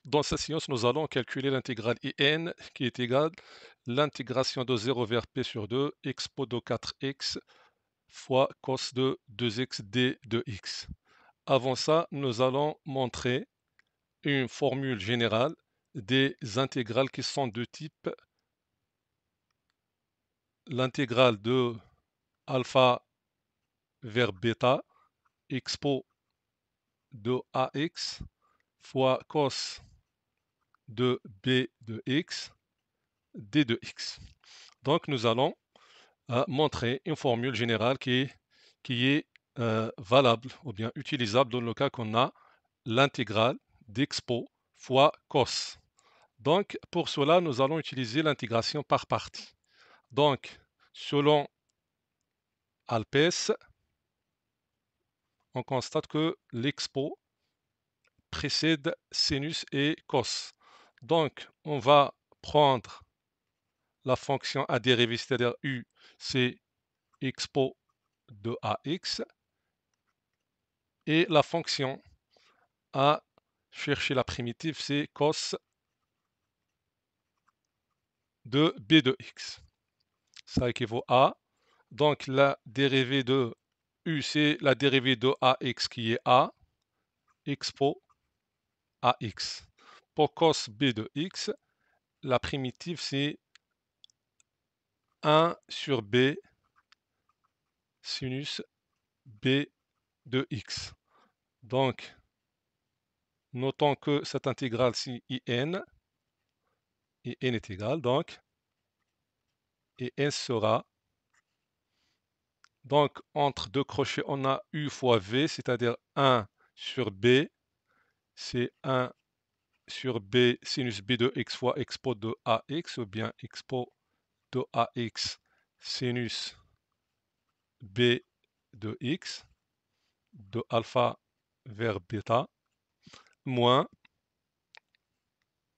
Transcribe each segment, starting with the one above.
Dans cette séance, nous allons calculer l'intégrale IN qui est égale l'intégration de 0 vers P sur 2, expo de 4x fois cos de 2x d de x. Avant ça, nous allons montrer une formule générale des intégrales qui sont de type l'intégrale de alpha vers bêta expo de ax fois cos de b de x d de x. Donc nous allons montrer une formule générale qui est valable ou bien utilisable dans le cas qu'on a l'intégrale d'expo fois cos. Donc pour cela, nous allons utiliser l'intégration par partie. Donc selon Alpes, on constate que l'expo précède sinus et cos. Donc on va prendre la fonction à dériver, c'est-à-dire u, c'est expo de ax, et la fonction à chercher la primitive, c'est cos de b de x. Ça équivaut à, donc la dérivée de u, c'est la dérivée de ax qui est a, expo ax. Pour cos b de x, la primitive, c'est 1 sur b sinus b de x. Donc, notons que cette intégrale, si in est égal, donc, et n sera, donc entre deux crochets, on a u fois v, c'est-à-dire 1 sur b, c'est 1 sur b sinus b de x fois expo de ax, ou bien expo de ax sinus b de x, de alpha vers bêta, moins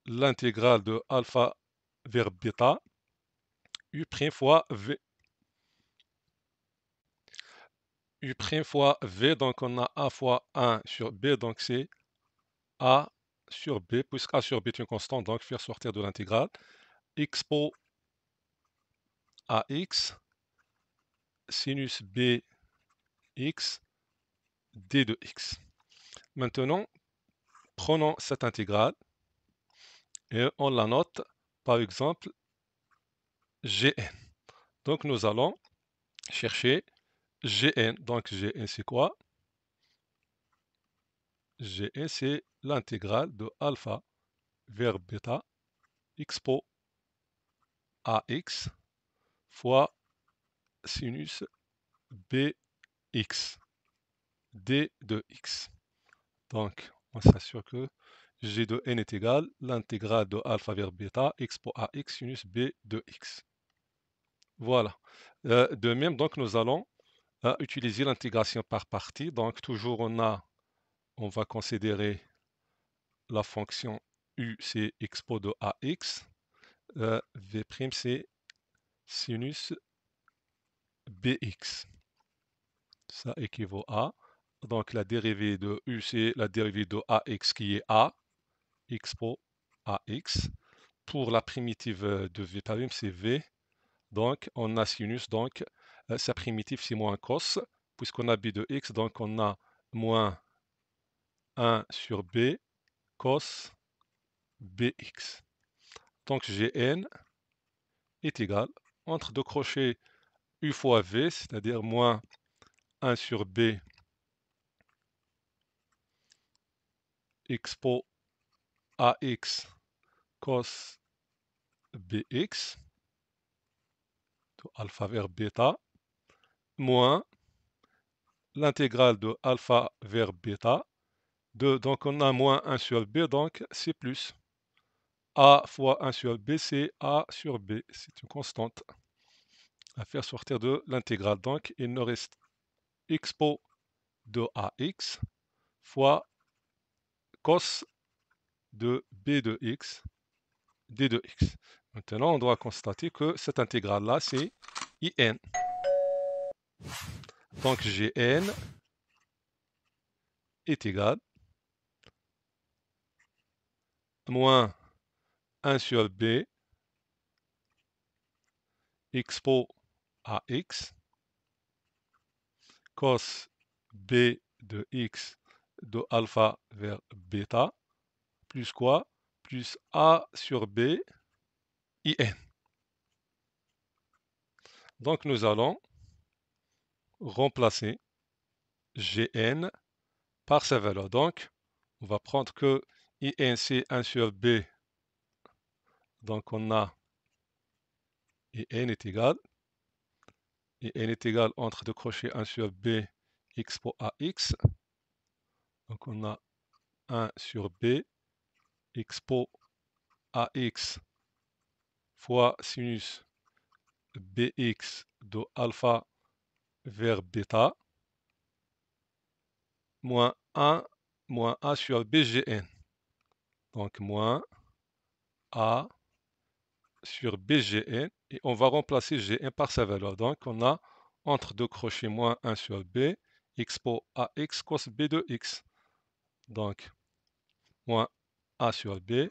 l'intégrale de alpha vers bêta, u' fois v. U' fois v, donc on a a fois 1 sur b, donc c'est a sur b, puisque a sur b est une constante, donc faire sortir de l'intégrale, expo ax sinus b x d de x. Maintenant, prenons cette intégrale et on la note, par exemple, gn. Donc nous allons chercher gn. Donc gn c'est quoi? Gn c'est l'intégrale de alpha vers bêta expo ax fois sinus bx d de x. Donc on s'assure que g de n est égal l'intégrale de alpha vers bêta expo ax sinus b de x. Voilà. De même, donc nous allons utiliser l'intégration par partie. Donc toujours on va considérer la fonction u, c'est expo de ax, v' c'est sinus bx. Ça équivaut à, donc la dérivée de u, c'est la dérivée de ax qui est a, expo ax. Pour la primitive de v', c'est v. Donc on a sinus, donc sa primitive c'est moins cos, puisqu'on a b de x, donc on a moins 1 sur b cos bx. Donc Gn est égal, entre deux crochets, u fois v, c'est-à-dire moins 1 sur b expo ax cos bx, de alpha vers bêta, moins l'intégrale de alpha vers bêta, donc on a moins 1 sur b, donc c'est plus. A fois 1 sur b, c'est a sur b, c'est une constante à faire sortir de l'intégrale. Donc il nous reste expo de ax fois cos de b de x d de x. Maintenant, on doit constater que cette intégrale-là, c'est in. Donc Gn est égal moins 1 sur B expo AX cos B de X de alpha vers bêta plus quoi? Plus A sur B IN. Donc nous allons remplacer Gn par sa valeur. Donc on va prendre que IN c'est 1 sur B. Donc on a IN est égal. IN est égal entre deux crochets 1 sur B expo AX. Donc on a 1 sur B expo AX fois sinus Bx de alpha vers bêta moins 1 moins A sur BGN. Donc moins A sur BGN et on va remplacer Gn par sa valeur. Donc on a entre deux crochets moins 1 sur B expo AX cos B de X. Donc moins A sur B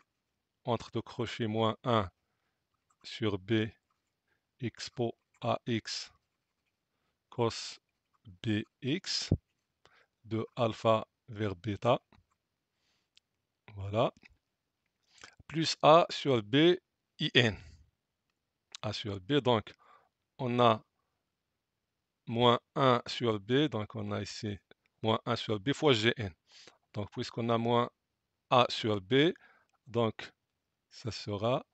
entre deux crochets moins 1 sur B expo AX cos BX de alpha vers bêta. Voilà. Plus A sur B IN. A sur B, donc on a moins 1 sur B, donc on a ici moins 1 sur B fois Gn. Donc puisqu'on a moins A sur B, donc ça sera,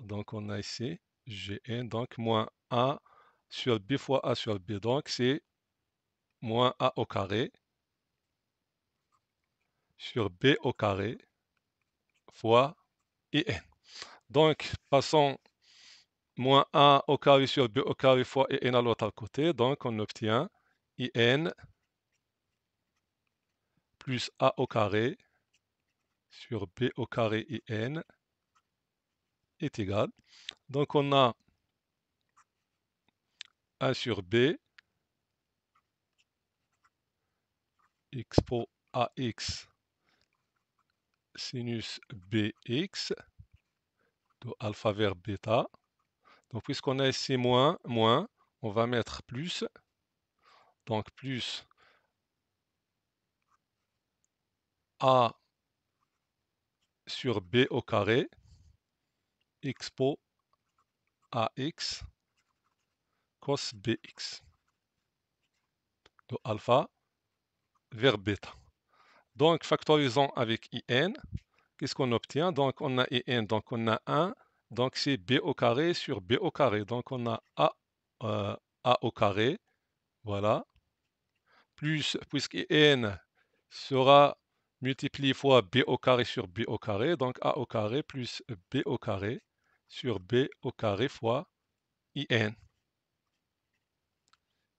donc on a ici Gn, donc moins A sur B fois A sur B, donc c'est moins A au carré sur B au carré fois IN. Donc passons moins A au carré sur B au carré fois IN à l'autre côté, donc on obtient IN plus A au carré sur B au carré IN est égal. Donc on a 1 sur B expo AX sinus BX de alpha vers bêta. Donc puisqu'on a ici moins, on va mettre plus. Donc plus A sur B au carré expo AX cos BX de alpha vers bêta. Donc factorisons avec IN. Qu'est-ce qu'on obtient? Donc on a IN, donc on a 1, donc c'est B au carré sur B au carré. Donc on a A au carré, voilà, plus, puisque IN sera multiplié fois B au carré sur B au carré, donc A au carré plus B au carré sur B au carré fois IN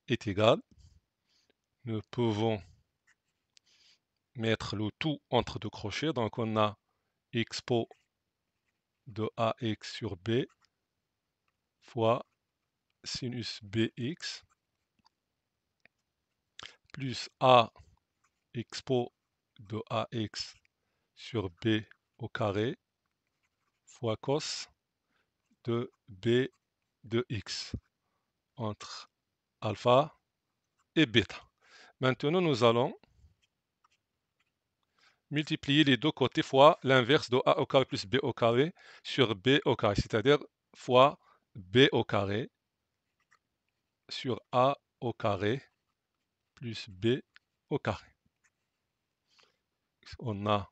est égal. Nous pouvons mettre le tout entre deux crochets, donc on a expo de AX sur B fois sinus BX plus A expo de AX sur B au carré fois cos de B de X entre alpha et bêta. Maintenant, nous allons multiplier les deux côtés fois l'inverse de A au carré plus B au carré sur B au carré, c'est-à-dire fois B au carré sur A au carré plus B au carré. On a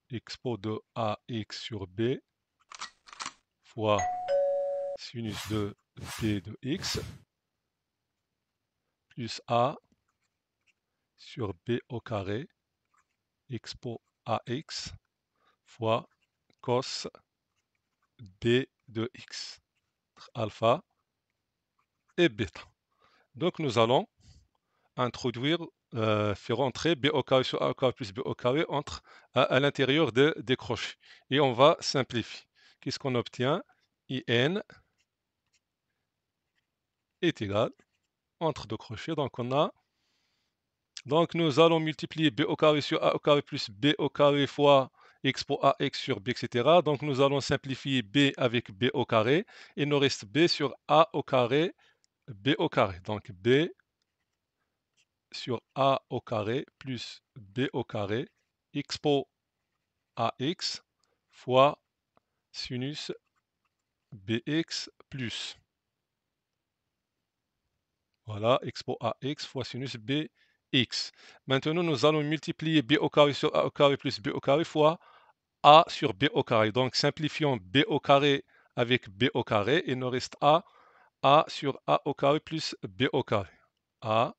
expo de AX sur B fois sinus de B de X plus A sur B au carré expo AX fois cos B de X alpha et bêta. Donc nous allons introduire, faire entrer B au carré sur A au carré plus B au carré entre à l'intérieur des crochets. Et on va simplifier. Qu'est-ce qu'on obtient? IN est égal entre deux crochets. Donc on a Donc nous allons multiplier b au carré sur a au carré plus b au carré fois x pour ax sur b, etc. Donc nous allons simplifier b avec b au carré. Il nous reste b sur a au carré, b au carré. Donc b sur a au carré plus b au carré, x pour ax fois sinus bx plus. Voilà, expo AX fois sinus BX. Maintenant, nous allons multiplier B au carré sur A au carré plus B au carré fois A sur B au carré. Donc, simplifions B au carré avec B au carré. Il nous reste A sur A au carré plus B au carré. A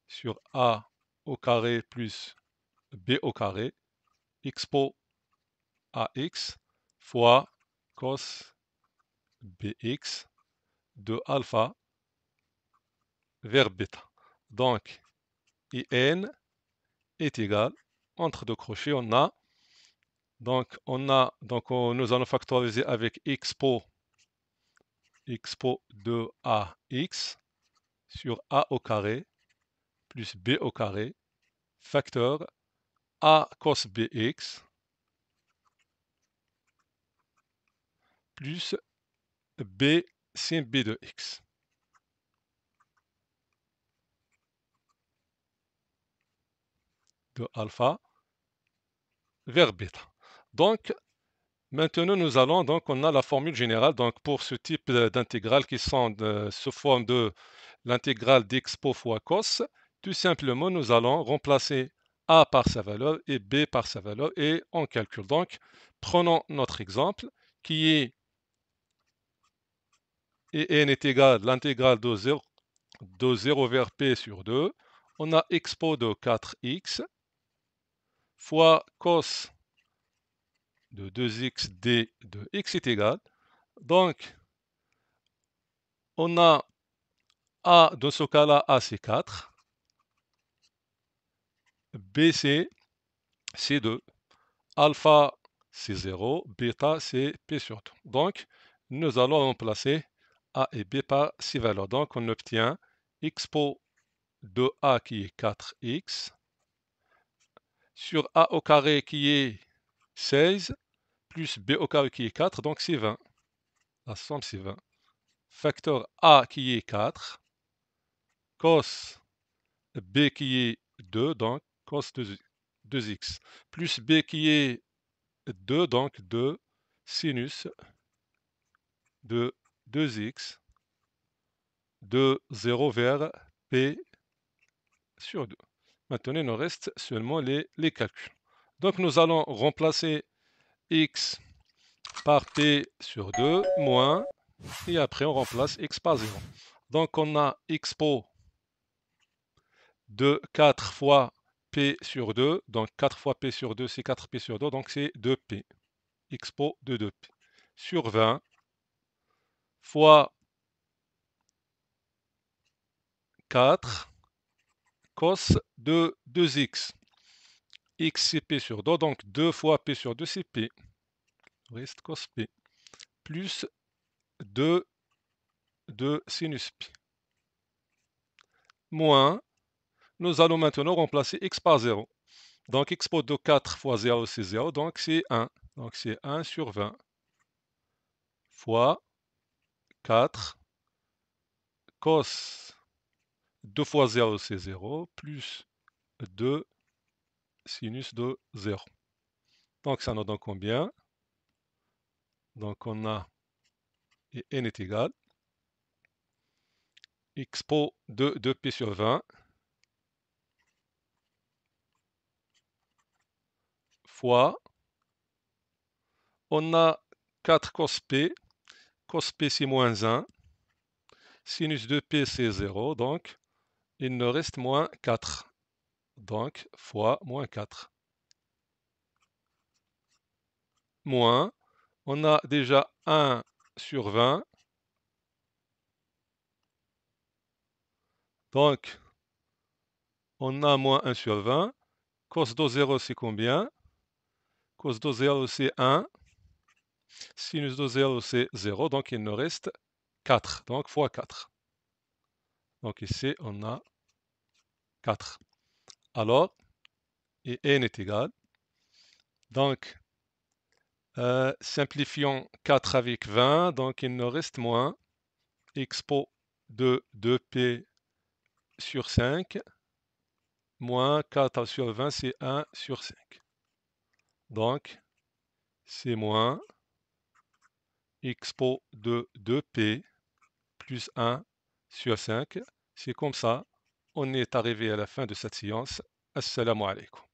sur A au carré plus B au carré. Expo AX fois cos BX de alpha vers bêta. Donc, IN est égal, entre deux crochets, nous allons factoriser avec expo de ax sur a au carré plus b au carré, facteur a cos bx plus b sin b de x de alpha vers bêta. Donc, maintenant, on a la formule générale. Donc, pour ce type d'intégrales qui sont sous forme de l'intégrale d'expo fois cos, tout simplement, nous allons remplacer a par sa valeur et b par sa valeur et on calcule. Donc, prenons notre exemple qui est et n est égal à l'intégrale de 0 vers p sur 2. On a expo de 4x fois cos de 2x d de x est égal. Donc, on a A, dans ce cas-là, A c'est 4, B c'est 2, alpha c'est 0, bêta c'est P sur 2. Donc, nous allons remplacer A et B par ces valeurs. Donc, on obtient expo de A qui est 4x sur A au carré qui est 16 plus B au carré qui est 4, donc c'est 20. La somme c'est 20. Facteur A qui est 4, cos B qui est 2, donc cos 2x, plus B qui est 2, donc 2 sinus de 2x de 0 vers P sur 2. Maintenant, il nous reste seulement les calculs. Donc, nous allons remplacer x par P sur 2 moins, et après on remplace x par 0. Donc, on a expo de 4 fois P sur 2, donc 4 fois P sur 2, c'est 4P sur 2, donc c'est 2P. Expo de 2P sur 20 fois 4 cos de 2x. X c'est P sur 2, donc 2 fois P sur 2 c'est P. Reste cos P. Plus 2 de sinus P. Moins, nous allons maintenant remplacer x par 0. Donc expo de 4 fois 0 c'est 0, donc c'est 1. Donc c'est 1 sur 20 fois 4 cos 2 fois 0 c'est 0, plus 2 sinus de 0. Donc ça nous donne combien? Donc on a, et n est égal, expo de 2p sur 20 fois, on a 4 cos p c'est moins 1, sinus de p c'est 0, donc il nous reste moins 4, donc fois moins 4. Moins, on a déjà 1 sur 20, donc on a moins 1 sur 20, cos de 0 c'est combien? Cos de 0 c'est 1, sinus de 0 c'est 0, donc il nous reste 4, donc fois 4. Donc ici, on a 4. Alors, et n est égal. Donc, simplifions 4 avec 20. Donc, il nous reste moins expo de 2p sur 5 moins 4 sur 20, c'est 1 sur 5. Donc, c'est moins expo de 2p plus 1 sur 5. C'est comme ça, on est arrivé à la fin de cette séance. Assalamu alaikum.